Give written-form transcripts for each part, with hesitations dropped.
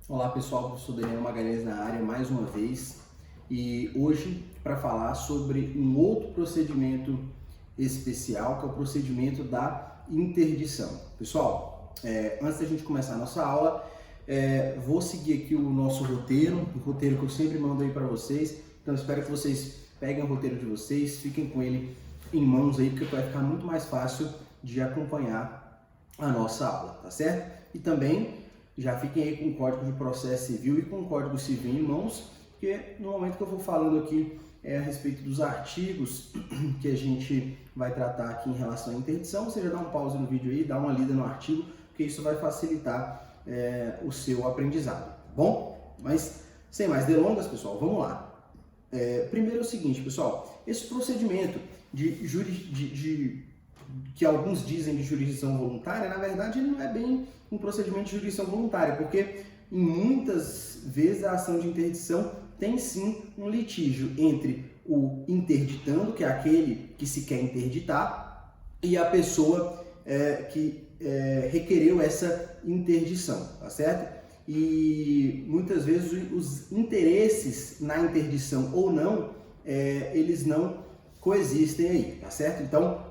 Olá pessoal, professor Daniel Magalhães na área mais uma vez e hoje para falar sobre um outro procedimento especial que é o procedimento da interdição. Pessoal, antes da gente começar a nossa aula, vou seguir aqui o nosso roteiro, o roteiro que eu sempre mando aí para vocês, então espero que vocês peguem o roteiro de vocês, fiquem com ele em mãos aí, porque vai ficar muito mais fácil de acompanhar a nossa aula, tá certo? E também já fiquem aí com o Código de Processo Civil e com o Código Civil em mãos, porque no momento que eu vou falando aqui a respeito dos artigos que a gente vai tratar aqui em relação à interdição, você já dá um pause no vídeo aí, dá uma lida no artigo, porque isso vai facilitar o seu aprendizado, tá bom? Mas sem mais delongas, pessoal, vamos lá. Primeiro é o seguinte, pessoal, esse procedimento que alguns dizem de jurisdição voluntária, na verdade ele não é bem um procedimento de jurisdição voluntária, porque em muitas vezes a ação de interdição tem sim um litígio entre o interditando, que é aquele que se quer interditar, e a pessoa que requereu essa interdição, tá certo? E muitas vezes os interesses na interdição ou não, eles não coexistem aí, tá certo? Então,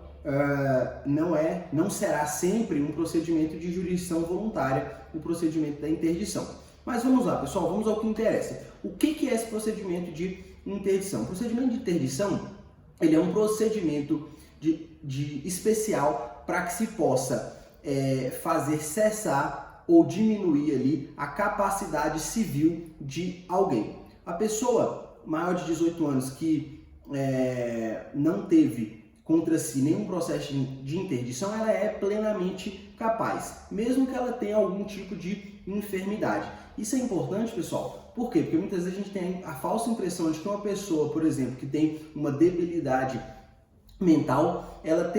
não será sempre um procedimento de jurisdição voluntária, o procedimento da interdição. Mas vamos lá, pessoal, vamos ao que interessa. O que é esse procedimento de interdição? O procedimento de interdição, ele é um procedimento especial para que se possa fazer cessar ou diminuir ali a capacidade civil de alguém. A pessoa maior de 18 anos que não teve contra si nenhum processo de interdição, ela é plenamente capaz, mesmo que ela tenha algum tipo de enfermidade. Isso é importante, pessoal, por quê? Porque muitas vezes a gente tem a falsa impressão de que uma pessoa, por exemplo, que tem uma debilidade mental, ela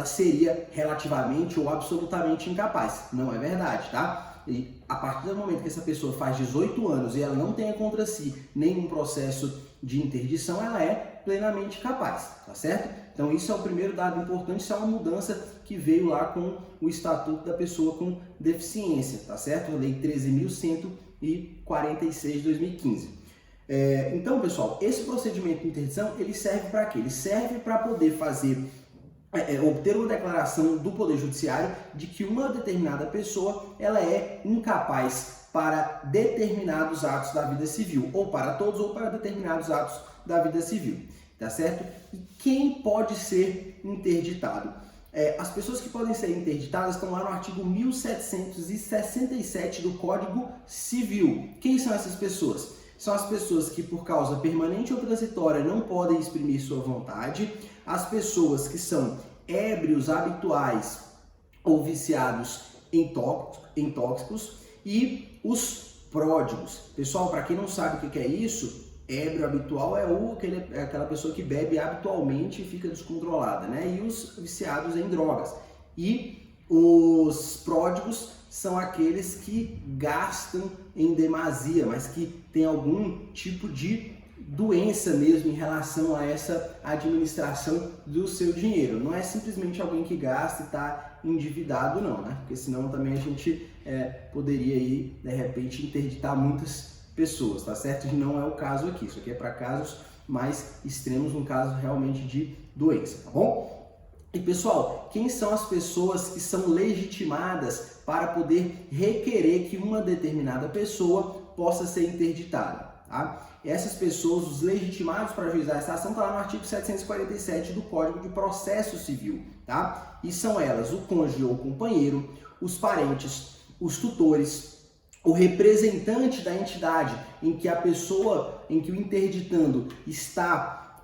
seria relativamente ou absolutamente incapaz. Não é verdade, tá? E a partir do momento que essa pessoa faz 18 anos e ela não tenha contra si nenhum processo de interdição, ela é plenamente capaz, tá certo? Então isso é o primeiro dado importante, isso é uma mudança que veio lá com o Estatuto da Pessoa com Deficiência, tá certo? A Lei 13.146 de 2015. Então, pessoal, esse procedimento de interdição, ele serve para quê? Ele serve para poder obter uma declaração do Poder Judiciário de que uma determinada pessoa ela é incapaz para determinados atos da vida civil, ou para todos, ou para determinados atos da vida civil, tá certo? E quem pode ser interditado? As pessoas que podem ser interditadas estão lá no artigo 1767 do Código Civil. Quem são essas pessoas? São as pessoas que, por causa permanente ou transitória, não podem exprimir sua vontade, as pessoas que são ébrios habituais ou viciados em tóxicos e os pródigos. Pessoal, para quem não sabe o que é isso, ébrio habitual é aquela pessoa que bebe habitualmente e fica descontrolada, né? E os viciados em drogas. E os pródigos são aqueles que gastam em demasia, mas que tem algum tipo de doença mesmo em relação a essa administração do seu dinheiro. Não é simplesmente alguém que gasta e está endividado, não, né? Porque senão também a gente poderia aí, de repente, interditar muitas pessoas, tá certo? E não é o caso aqui. Isso aqui é para casos mais extremos, um caso realmente de doença, tá bom? E pessoal, quem são as pessoas que são legitimadas para poder requerer que uma determinada pessoa possa ser interditada, tá? Essas pessoas, os legitimados para ajuizar essa ação, está lá no artigo 747 do Código de Processo Civil, tá? E são elas o cônjuge ou companheiro, os parentes, os tutores, o representante da entidade em que a pessoa, em que o interditando está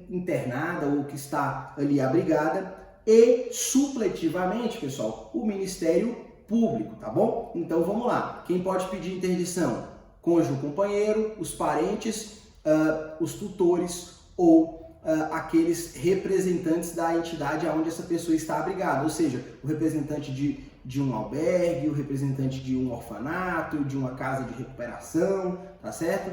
internada ou que está ali abrigada, e supletivamente, pessoal, o Ministério Público, tá bom? Então vamos lá, quem pode pedir interdição? Cônjuge, companheiro, os parentes, os tutores ou aqueles representantes da entidade onde essa pessoa está abrigada, ou seja, o representante de um albergue, o representante de um orfanato, de uma casa de recuperação, tá certo?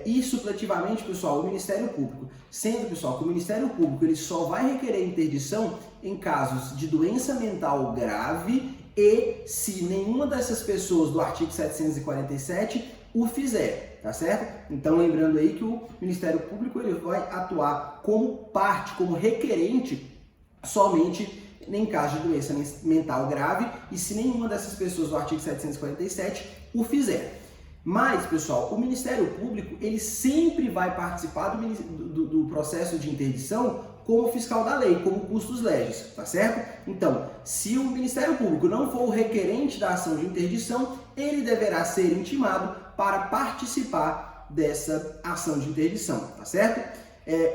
E supletivamente, pessoal, o Ministério Público. Sendo, pessoal, que o Ministério Público ele só vai requerer interdição em casos de doença mental grave e se nenhuma dessas pessoas do artigo 747 o fizer, tá certo? Então, lembrando aí que o Ministério Público ele vai atuar como parte, como requerente, somente em caso de doença mental grave e se nenhuma dessas pessoas do artigo 747 o fizer. Mas, pessoal, o Ministério Público ele sempre vai participar do processo de interdição como fiscal da lei, como custos legis, tá certo? Então, se o Ministério Público não for o requerente da ação de interdição, ele deverá ser intimado para participar dessa ação de interdição, tá certo?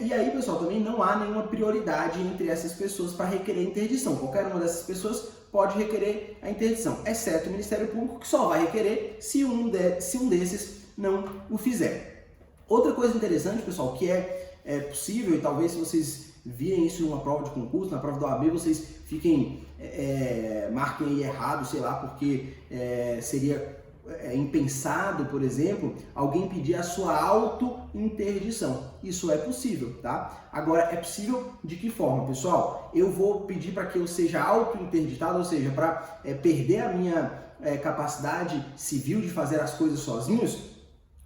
E aí, pessoal, também não há nenhuma prioridade entre essas pessoas para requerer interdição. Qualquer uma dessas pessoas pode requerer a interdição, exceto o Ministério Público, que só vai requerer se um desses não o fizer. Outra coisa interessante, pessoal, que é possível, e talvez se vocês virem isso numa prova de concurso, na prova da OAB, vocês fiquem, marquem aí errado, sei lá, porque seria impensado, por exemplo, alguém pedir a sua auto-interdição. Isso é possível, tá? Agora, é possível de que forma, pessoal? Eu vou pedir para que eu seja auto-interditado, ou seja, para perder a minha capacidade civil de fazer as coisas sozinhos?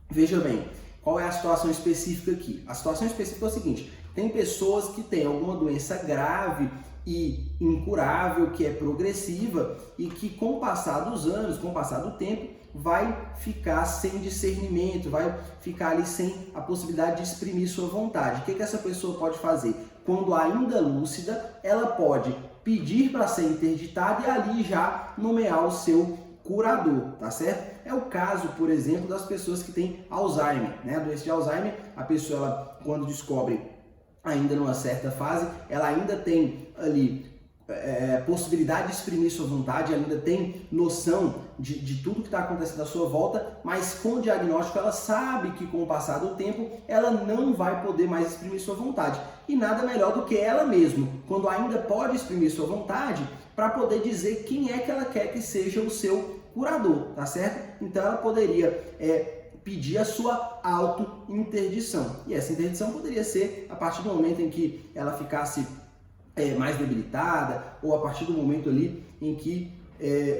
Veja bem, qual é a situação específica aqui? A situação específica é o seguinte: tem pessoas que têm alguma doença grave e incurável, que é progressiva e que com o passar dos anos, com o passar do tempo, vai ficar sem discernimento, vai ficar ali sem a possibilidade de exprimir sua vontade. O que essa pessoa pode fazer? Quando ainda lúcida, ela pode pedir para ser interditada e ali já nomear o seu curador, tá certo? É o caso, por exemplo, das pessoas que têm Alzheimer, né? A doença de Alzheimer, a pessoa, ela, quando descobre ainda numa certa fase, ela ainda tem ali possibilidade de exprimir sua vontade, ainda tem noção de tudo que está acontecendo à sua volta, mas com o diagnóstico ela sabe que com o passar do tempo ela não vai poder mais exprimir sua vontade. E nada melhor do que ela mesma, quando ainda pode exprimir sua vontade, para poder dizer quem é que ela quer que seja o seu curador, tá certo? Então ela poderia pedir a sua auto-interdição. E essa interdição poderia ser a partir do momento em que ela ficasse mais debilitada, ou a partir do momento ali em que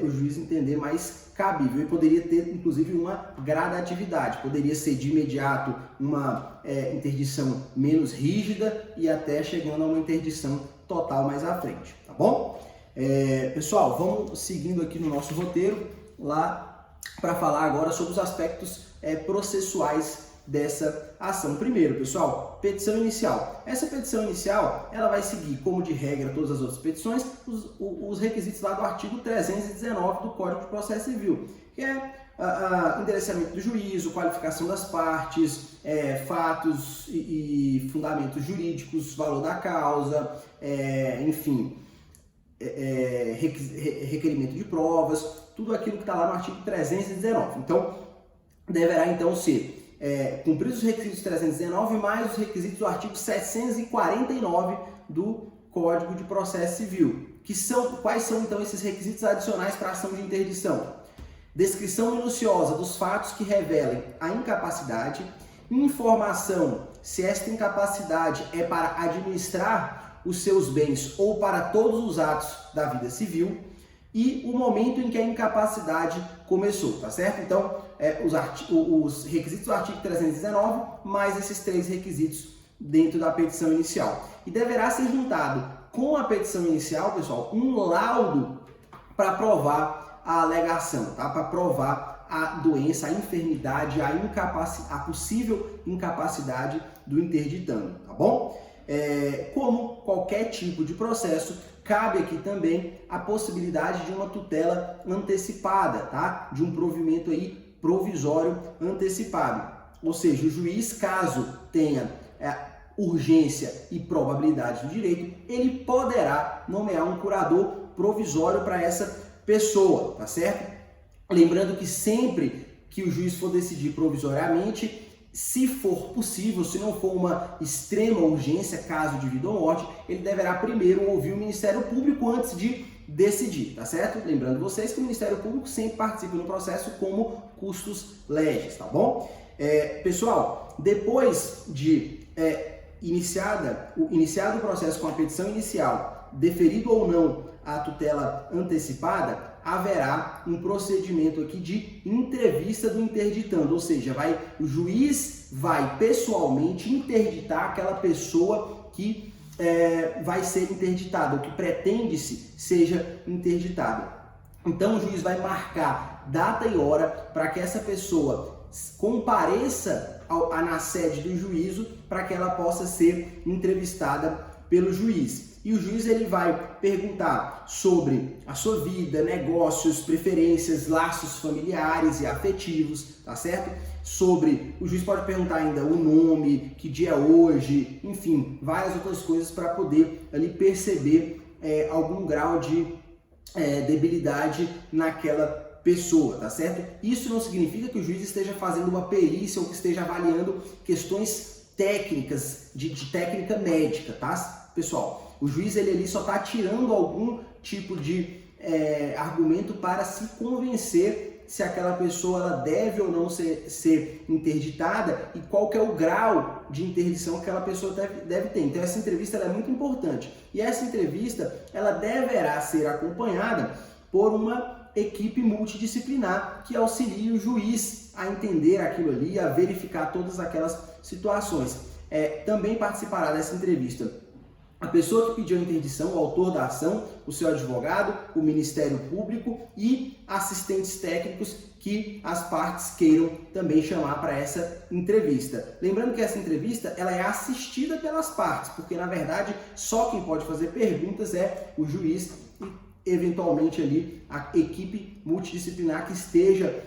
o juiz entender mais cabível. E poderia ter, inclusive, uma gradatividade. Poderia ser de imediato uma interdição menos rígida e até chegando a uma interdição total mais à frente, tá bom? Pessoal, vamos seguindo aqui no nosso roteiro lá para falar agora sobre os aspectos processuais dessa ação. Primeiro, pessoal, petição inicial. Essa petição inicial, ela vai seguir, como de regra, todas as outras petições, os requisitos lá do artigo 319 do Código de Processo Civil, que é endereçamento do juízo, qualificação das partes, fatos e fundamentos jurídicos, valor da causa, enfim, requerimento de provas, tudo aquilo que está lá no artigo 319. Então, deverá então ser cumpridos os requisitos 319 mais os requisitos do artigo 749 do Código de Processo Civil. Quais são então esses requisitos adicionais para a ação de interdição? Descrição minuciosa dos fatos que revelem a incapacidade, informação se esta incapacidade é para administrar os seus bens ou para todos os atos da vida civil, e o momento em que a incapacidade começou, tá certo? Então, os requisitos do artigo 319, mais esses 3 requisitos dentro da petição inicial. E deverá ser juntado com a petição inicial, pessoal, um laudo para provar a alegação, tá? Para provar a doença, a enfermidade, a possível incapacidade do interditando, tá bom? Como qualquer tipo de processo, cabe aqui também a possibilidade de uma tutela antecipada, tá? De um provimento aí provisório antecipado. Ou seja, o juiz, caso tenha urgência e probabilidade do direito, ele poderá nomear um curador provisório para essa pessoa, tá certo? Lembrando que sempre que o juiz for decidir provisoriamente, se for possível, se não for uma extrema urgência, caso de vida ou morte, ele deverá primeiro ouvir o Ministério Público antes de decidir, tá certo? Lembrando vocês que o Ministério Público sempre participa no processo como custos legis, tá bom? Pessoal, depois de iniciado o processo com a petição inicial, deferido ou não a tutela antecipada, haverá um procedimento aqui de entrevista do interditando, ou seja, o juiz vai pessoalmente interditar aquela pessoa que vai ser interditada, ou que pretende-se seja interditada. Então o juiz vai marcar data e hora para que essa pessoa compareça na sede do juízo para que ela possa ser entrevistada pelo juiz. E o juiz ele vai perguntar sobre a sua vida, negócios, preferências, laços familiares e afetivos, tá certo? O juiz pode perguntar ainda o nome, que dia é hoje, enfim, várias outras coisas para poder ali perceber algum grau de debilidade naquela pessoa, tá certo? Isso não significa que o juiz esteja fazendo uma perícia ou que esteja avaliando questões técnicas, de técnica médica, tá, pessoal? O juiz ele ali só está tirando algum tipo de argumento para se convencer se aquela pessoa ela deve ou não ser interditada e qual que é o grau de interdição que aquela pessoa deve ter. Então essa entrevista ela é muito importante. E essa entrevista ela deverá ser acompanhada por uma equipe multidisciplinar que auxilie o juiz a entender aquilo ali, a verificar todas aquelas situações. Também participará dessa entrevista a pessoa que pediu a interdição, o autor da ação, o seu advogado, o Ministério Público e assistentes técnicos que as partes queiram também chamar para essa entrevista. Lembrando que essa entrevista ela é assistida pelas partes, porque na verdade só quem pode fazer perguntas é o juiz e eventualmente ali a equipe multidisciplinar que esteja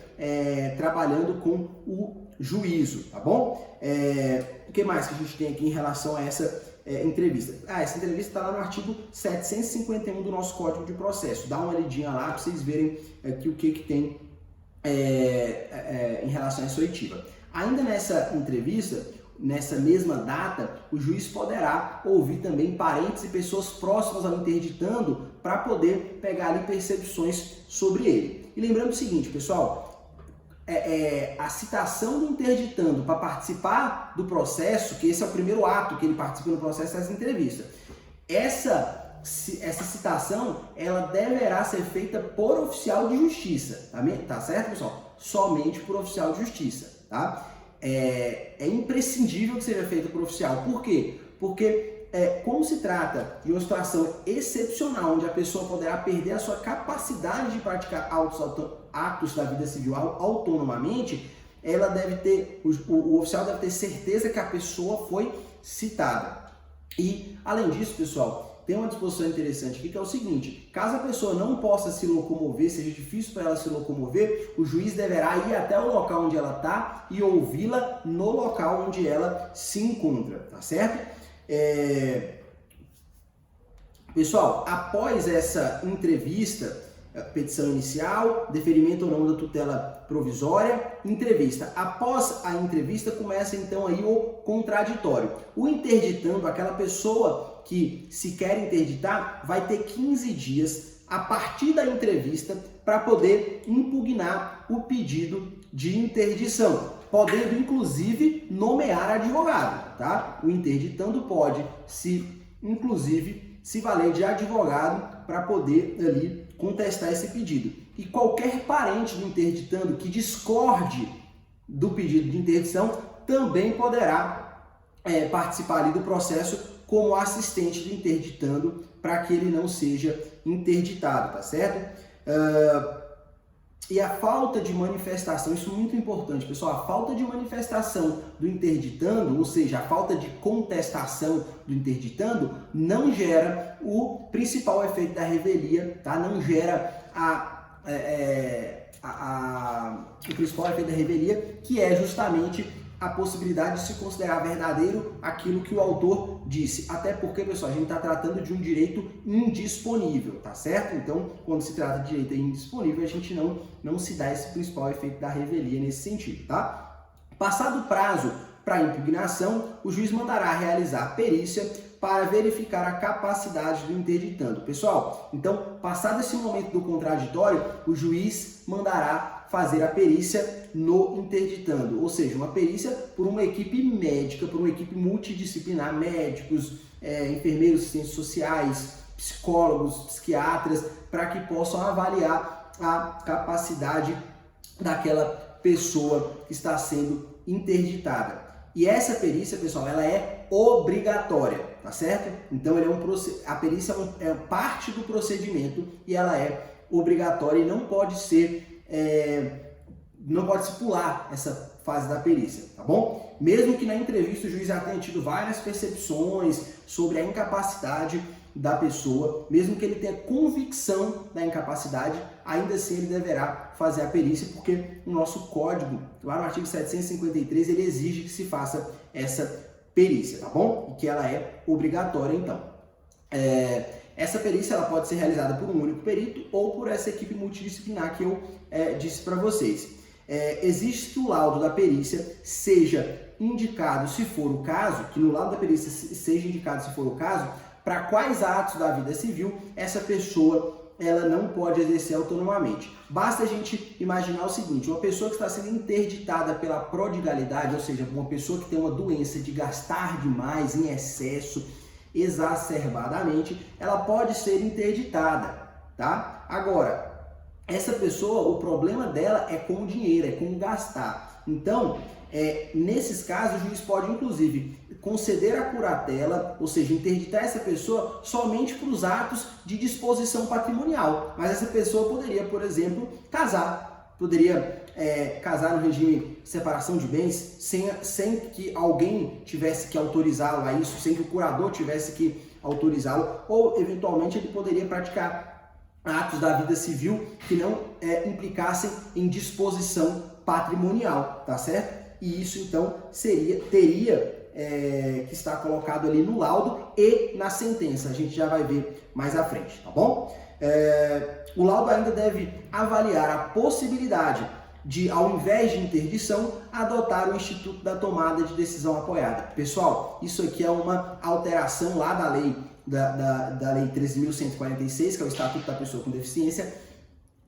trabalhando com o juízo, tá bom? O que mais que a gente tem aqui em relação a essa entrevista? Essa entrevista está lá no artigo 751 do nosso Código de Processo. Dá uma olhadinha lá para vocês verem aqui o que tem em relação a essa oitiva. Ainda nessa entrevista, nessa mesma data, o juiz poderá ouvir também parentes e pessoas próximas ao interditando para poder pegar ali percepções sobre ele. E lembrando o seguinte, pessoal, a citação do interditando para participar do processo, que esse é o primeiro ato que ele participa no processo dessa entrevista, essa citação ela deverá ser feita por oficial de justiça, tá certo, pessoal? Somente por oficial de justiça, tá? É imprescindível que seja feita por oficial. Por quê? Porque como se trata de uma situação excepcional, onde a pessoa poderá perder a sua capacidade de praticar atos da vida civil autonomamente, ela deve ter, o oficial deve ter certeza que a pessoa foi citada. E, além disso, pessoal, tem uma disposição interessante aqui que é o seguinte: caso a pessoa não possa se locomover, seja difícil para ela se locomover, o juiz deverá ir até o local onde ela está e ouvi-la no local onde ela se encontra, tá certo? Pessoal, após essa entrevista, petição inicial, deferimento ou não da tutela provisória, entrevista. Após a entrevista, começa então aí o contraditório. O interditando, aquela pessoa que se quer interditar, vai ter 15 dias a partir da entrevista para poder impugnar o pedido de interdição, podendo inclusive nomear advogado, tá? O interditando pode inclusive se valer de advogado para poder ali contestar esse pedido. E qualquer parente do interditando que discorde do pedido de interdição também poderá participar ali do processo como assistente do interditando para que ele não seja interditado, tá certo? E a falta de manifestação, isso é muito importante, pessoal, a falta de manifestação do interditando, ou seja, a falta de contestação do interditando, não gera o principal efeito da revelia, tá? Não gera o principal efeito da revelia, que é justamente a possibilidade de se considerar verdadeiro aquilo que o autor disse. Até porque, pessoal, a gente está tratando de um direito indisponível, tá certo? Então, quando se trata de direito indisponível, a gente não se dá esse principal efeito da revelia nesse sentido, tá? Passado o prazo para impugnação, o juiz mandará realizar a perícia para verificar a capacidade do interditando. Pessoal, então, passado esse momento do contraditório, o juiz mandará fazer a perícia no interditando, ou seja, uma perícia por uma equipe médica, por uma equipe multidisciplinar, médicos, enfermeiros, assistentes sociais, psicólogos, psiquiatras, para que possam avaliar a capacidade daquela pessoa que está sendo interditada. E essa perícia, pessoal, ela é obrigatória, tá certo? Então a perícia é parte do procedimento e ela é obrigatória e não pode ser pular essa fase da perícia, tá bom? Mesmo que na entrevista o juiz já tenha tido várias percepções sobre a incapacidade da pessoa, mesmo que ele tenha convicção da incapacidade, ainda assim ele deverá fazer a perícia, porque o nosso código, lá no artigo 753, ele exige que se faça essa perícia, tá bom? E que ela é obrigatória, então. Essa perícia ela pode ser realizada por um único perito ou por essa equipe multidisciplinar que eu disse para vocês. Existe que o laudo da perícia seja indicado, se for o caso, que no laudo da perícia seja indicado, se for o caso, para quais atos da vida civil essa pessoa ela não pode exercer autonomamente. Basta a gente imaginar o seguinte: uma pessoa que está sendo interditada pela prodigalidade, ou seja, uma pessoa que tem uma doença de gastar demais, em excesso, exacerbadamente, ela pode ser interditada, tá? Agora, essa pessoa, o problema dela é com o dinheiro, é com gastar. Então, nesses casos, o juiz pode, inclusive, conceder a curatela, ou seja, interditar essa pessoa somente para os atos de disposição patrimonial. Mas essa pessoa poderia, por exemplo, casar. Poderia casar no regime de separação de bens, sem que alguém tivesse que autorizá-lo a isso, sem que o curador tivesse que autorizá-lo, ou, eventualmente, ele poderia praticar atos da vida civil que não implicassem em disposição patrimonial, tá certo? E isso, então, teria que estar colocado ali no laudo e na sentença. A gente já vai ver mais à frente, tá bom? O laudo ainda deve avaliar a possibilidade de, ao invés de interdição, adotar o instituto da tomada de decisão apoiada. Pessoal, isso aqui é uma alteração lá da lei da Lei 13.146, que é o Estatuto da Pessoa com Deficiência,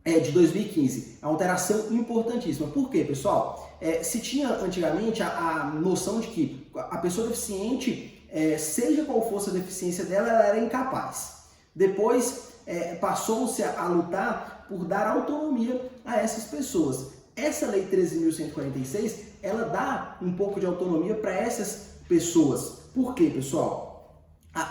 de 2015. É uma alteração importantíssima. Por quê, pessoal? Se tinha antigamente a noção de que a pessoa deficiente, seja qual fosse a deficiência dela, ela era incapaz. Depois passou-se a lutar por dar autonomia a essas pessoas. Essa Lei 13.146, ela dá um pouco de autonomia para essas pessoas. Por quê, pessoal?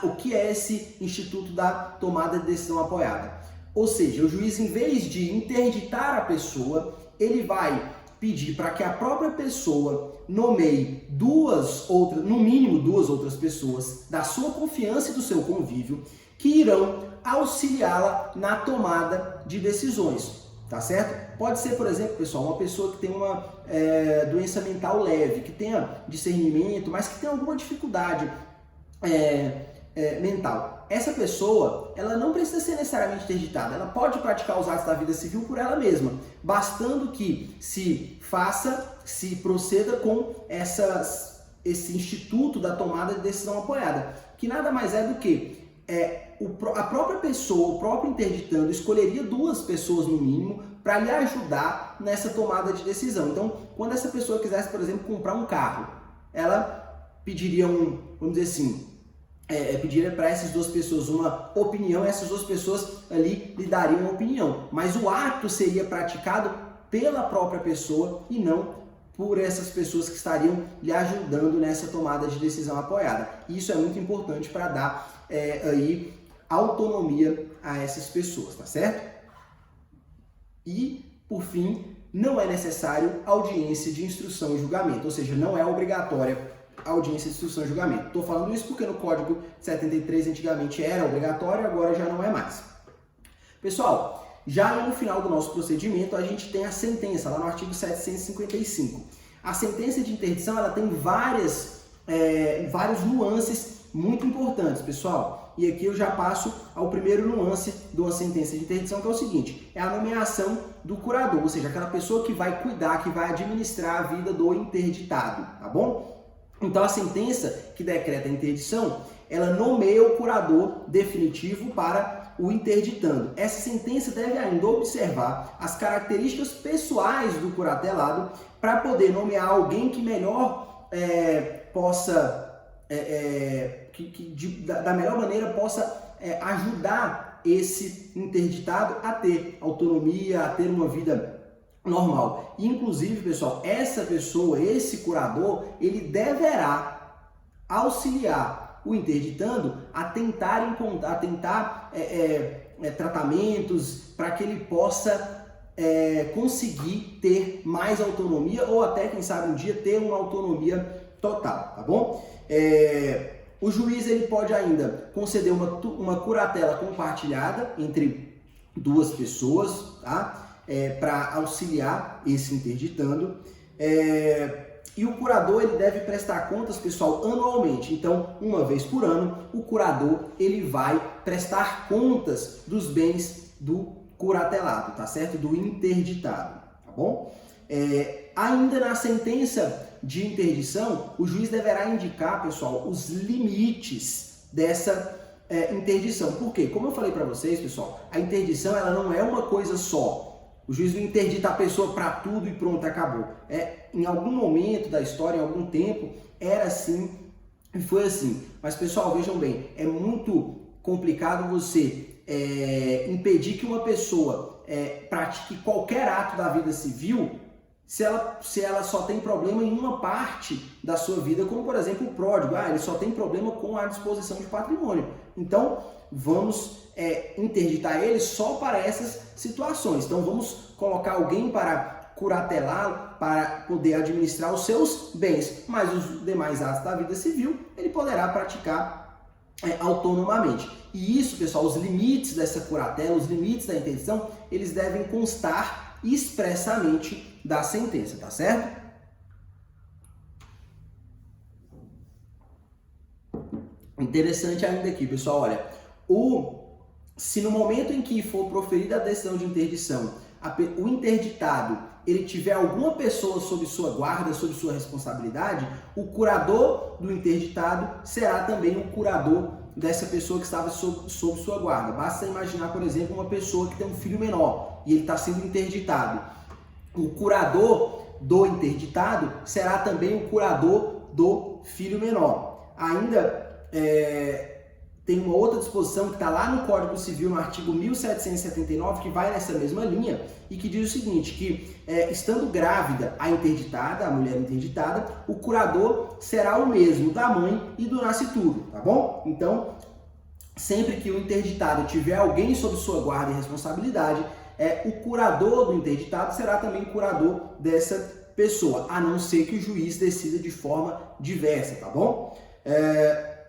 O que é esse Instituto da Tomada de Decisão Apoiada? Ou seja, o juiz, em vez de interditar a pessoa, ele vai pedir para que a própria pessoa nomeie no mínimo duas outras pessoas da sua confiança e do seu convívio, que irão auxiliá-la na tomada de decisões, tá certo? Pode ser, por exemplo, pessoal, uma pessoa que tem uma doença mental leve, que tenha discernimento, mas que tenha alguma dificuldade mental. Essa pessoa, ela não precisa ser necessariamente interditada, ela pode praticar os atos da vida civil por ela mesma, bastando que se proceda com esse instituto da tomada de decisão apoiada, que nada mais é do que a própria pessoa, o próprio interditando, escolheria duas pessoas no mínimo para lhe ajudar nessa tomada de decisão. Então, quando essa pessoa quisesse, por exemplo, comprar um carro, ela pediria vamos dizer assim, pediria para essas duas pessoas uma opinião, essas duas pessoas ali lhe dariam uma opinião, mas o ato seria praticado pela própria pessoa e não por essas pessoas que estariam lhe ajudando nessa tomada de decisão apoiada. Isso é muito importante para dar aí autonomia a essas pessoas, tá certo? E, por fim, não é necessário audiência de instrução e julgamento, ou seja, não é obrigatória a audiência de instrução e julgamento. Estou falando isso porque no Código 73 antigamente era obrigatório, agora já não é mais. Pessoal, já no final do nosso procedimento a gente tem a sentença, lá no artigo 755. A sentença de interdição ela tem várias nuances muito importantes, pessoal. E aqui eu já passo ao primeiro nuance de uma sentença de interdição, que é o seguinte: é a nomeação do curador, ou seja, aquela pessoa que vai cuidar, que vai administrar a vida do interditado, tá bom? Então a sentença que decreta a interdição, ela nomeia o curador definitivo para o interditando. Essa sentença deve ainda observar as características pessoais do curatelado para poder nomear alguém que melhor possa, da melhor maneira possa ajudar esse interditado a ter autonomia, a ter uma vida normal. E, inclusive, pessoal, essa pessoa, esse curador, ele deverá auxiliar o interditando a tentar tratamentos para que ele possa conseguir ter mais autonomia ou até, quem sabe, um dia ter uma autonomia total, tá bom? O juiz ele pode ainda conceder uma curatela compartilhada entre duas pessoas, tá? Para auxiliar esse interditando. E o curador ele deve prestar contas, pessoal, anualmente. Então, uma vez por ano, o curador ele vai prestar contas dos bens do curatelado, tá certo? Do interditado, tá bom? Ainda na sentença de interdição, o juiz deverá indicar, pessoal, os limites dessa interdição. Por quê? Como eu falei para vocês, pessoal, a interdição ela não é uma coisa só. O juiz não interdita a pessoa para tudo e pronto, acabou. Em algum momento da história, em algum tempo, era assim e foi assim. Mas, pessoal, vejam bem, é muito complicado você impedir que uma pessoa pratique qualquer ato da vida civil se ela só tem problema em uma parte da sua vida, como, por exemplo, o pródigo. Ele só tem problema com a disposição de patrimônio. Então, vamos interditar ele só para essas situações. Então, vamos colocar alguém para curatelá-lo, para poder administrar os seus bens, mas os demais atos da vida civil, ele poderá praticar autonomamente. E isso, pessoal, os limites dessa curatela, os limites da interdição, eles devem constar expressamente da sentença, tá certo? Interessante ainda aqui, pessoal, olha, se no momento em que for proferida a decisão de interdição, o interditado ele tiver alguma pessoa sob sua guarda, sob sua responsabilidade, o curador do interditado será também o curador dessa pessoa que estava sob sua guarda. Basta imaginar, por exemplo, uma pessoa que tem um filho menor e ele está sendo interditado. O curador do interditado será também o curador do filho menor. Ainda tem uma outra disposição que está lá no Código Civil, no artigo 1779, que vai nessa mesma linha e que diz o seguinte, que estando grávida a interditada, a mulher interditada, o curador será o mesmo da mãe e do nascituro, tá bom? Então, sempre que o interditado tiver alguém sob sua guarda e responsabilidade, o curador do interditado será também o curador dessa pessoa, a não ser que o juiz decida de forma diversa, tá bom?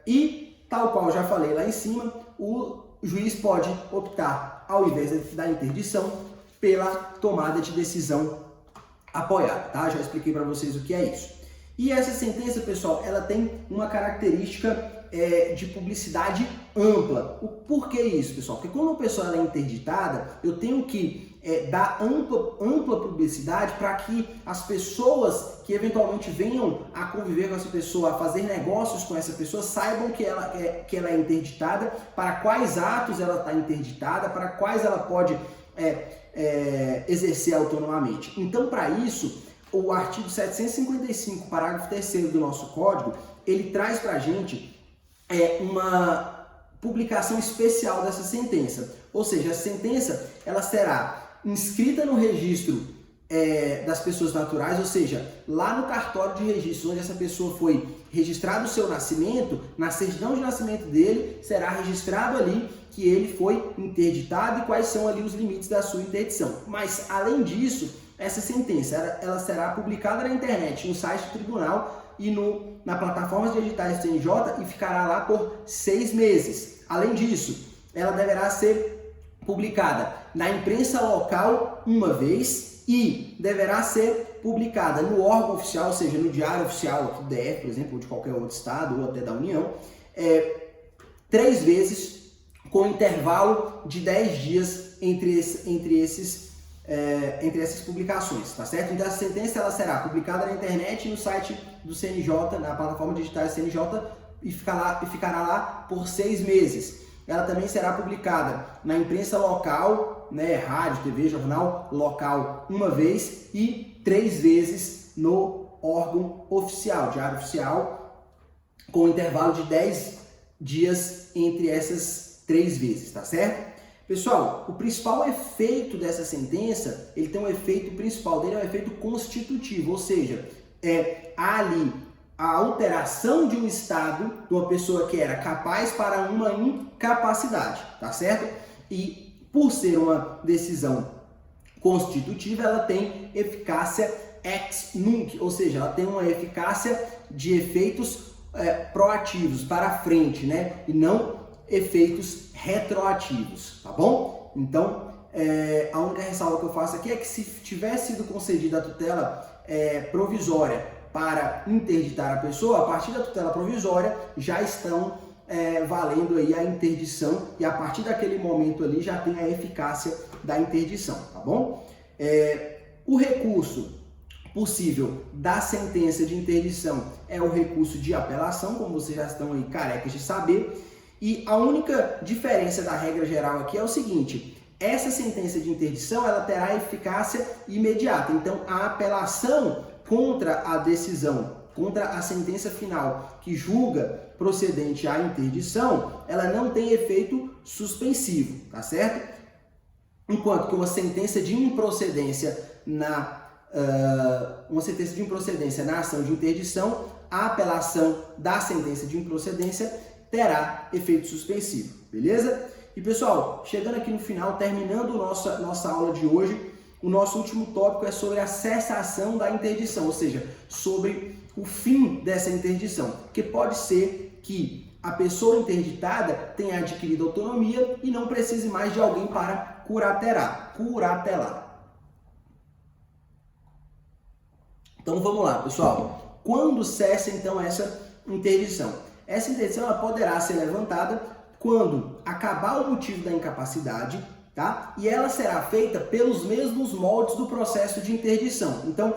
E tal qual eu já falei lá em cima, o juiz pode optar, ao invés da interdição, pela tomada de decisão apoiada, tá? Já expliquei para vocês o que é isso. E essa sentença, pessoal, ela tem uma característica de publicidade ampla. Por que isso, pessoal? Porque quando uma pessoa é interditada, eu tenho que dar ampla publicidade para que as pessoas que eventualmente venham a conviver com essa pessoa, a fazer negócios com essa pessoa, saibam que ela é interditada, para quais atos ela está interditada, para quais ela pode exercer autonomamente. Então, para isso, o artigo 755, parágrafo 3º do nosso código, ele traz para a gente uma publicação especial dessa sentença. Ou seja, a sentença ela será inscrita no registro das pessoas naturais, ou seja, lá no cartório de registro, onde essa pessoa foi registrado o seu nascimento, na certidão de nascimento dele, será registrado ali que ele foi interditado e quais são ali os limites da sua interdição. Mas, além disso, essa sentença ela será publicada na internet, no site do tribunal e na plataforma de editais do CNJ e ficará lá por 6 meses. Além disso, ela deverá ser publicada na imprensa local uma vez e deverá ser publicada no órgão oficial, ou seja, no diário oficial aqui do DF, por exemplo, ou de qualquer outro estado ou até da União, 3 vezes com intervalo de 10 dias entre essas publicações, tá certo? Então, essa sentença ela será publicada na internet e no site do CNJ, na plataforma digital do CNJ, e ficará lá por 6 meses. Ela também será publicada na imprensa local, né, rádio, TV, jornal local, uma vez e 3 vezes no órgão oficial, diário oficial, com intervalo de 10 dias entre essas 3 vezes, tá certo? Pessoal, o principal efeito dessa sentença, ele tem um efeito principal dele, é um efeito constitutivo, ou seja, há ali a alteração de um estado de uma pessoa que era capaz para uma incapacidade, tá certo? E por ser uma decisão constitutiva, ela tem eficácia ex nunc, ou seja, ela tem uma eficácia de efeitos proativos para frente, né? E não efeitos retroativos, tá bom? Então, a única ressalva que eu faço aqui é que se tivesse sido concedida a tutela provisória para interditar a pessoa, a partir da tutela provisória já estão valendo aí a interdição e a partir daquele momento ali já tem a eficácia da interdição, tá bom? O recurso possível da sentença de interdição é o recurso de apelação, como vocês já estão aí carecas de saber, e a única diferença da regra geral aqui é o seguinte: essa sentença de interdição ela terá eficácia imediata, então a apelação contra a decisão, contra a sentença final que julga procedente a interdição, ela não tem efeito suspensivo, tá certo? Enquanto que uma sentença de improcedência na ação de interdição, a apelação da sentença de improcedência terá efeito suspensivo, beleza? E pessoal, chegando aqui no final, terminando nossa aula de hoje, o nosso último tópico é sobre a cessação da interdição, ou seja, sobre o fim dessa interdição, que pode ser que a pessoa interditada tenha adquirido autonomia e não precise mais de alguém para curatelar. Então vamos lá, pessoal. Quando cessa então essa interdição? Essa interdição ela poderá ser levantada quando acabar o motivo da incapacidade, tá? E ela será feita pelos mesmos moldes do processo de interdição. Então,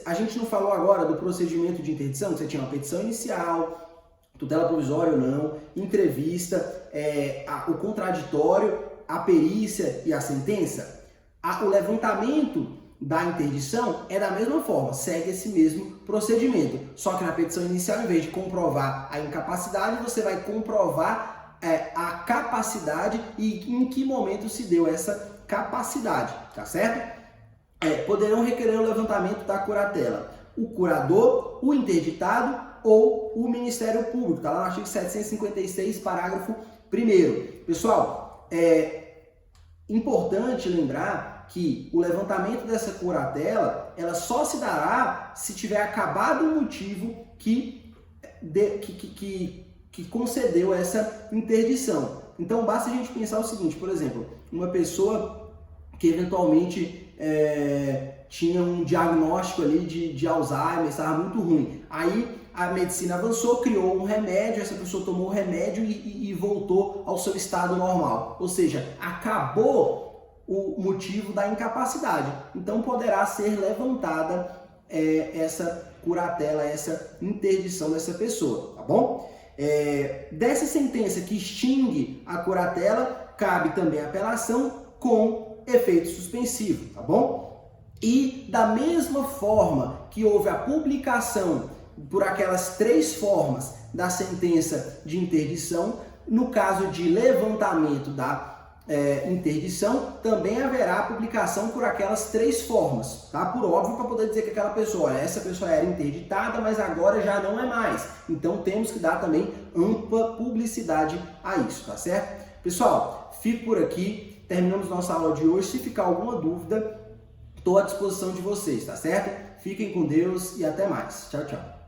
a gente não falou agora do procedimento de interdição, que você tinha uma petição inicial, tutela provisória ou não, entrevista, o contraditório, a perícia e a sentença. O levantamento da interdição é da mesma forma, segue esse mesmo procedimento. Só que na petição inicial, em vez de comprovar a incapacidade, você vai comprovar a capacidade e em que momento se deu essa capacidade, tá certo? Poderão requerer o levantamento da curatela o curador, o interditado ou o Ministério Público, tá lá no artigo 756, parágrafo 1º. Pessoal, é importante lembrar que o levantamento dessa curatela, ela só se dará se tiver acabado o motivo que concedeu essa interdição. Então, basta a gente pensar o seguinte, por exemplo, uma pessoa que eventualmente tinha um diagnóstico ali de Alzheimer, estava muito ruim. Aí a medicina avançou, criou um remédio, essa pessoa tomou o remédio e voltou ao seu estado normal. Ou seja, acabou o motivo da incapacidade. Então poderá ser levantada essa curatela, essa interdição dessa pessoa, tá bom? Dessa sentença que extingue a curatela, cabe também a apelação com efeito suspensivo, tá bom? E da mesma forma que houve a publicação por aquelas 3 formas da sentença de interdição, no caso de levantamento da interdição, também haverá publicação por aquelas 3 formas, tá? Por óbvio, para poder dizer que aquela pessoa, essa pessoa era interditada, mas agora já não é mais. Então temos que dar também ampla publicidade a isso, tá certo? Pessoal, fico por aqui, terminamos nossa aula de hoje. Se ficar alguma dúvida, estou à disposição de vocês, tá certo? Fiquem com Deus e até mais. Tchau, tchau.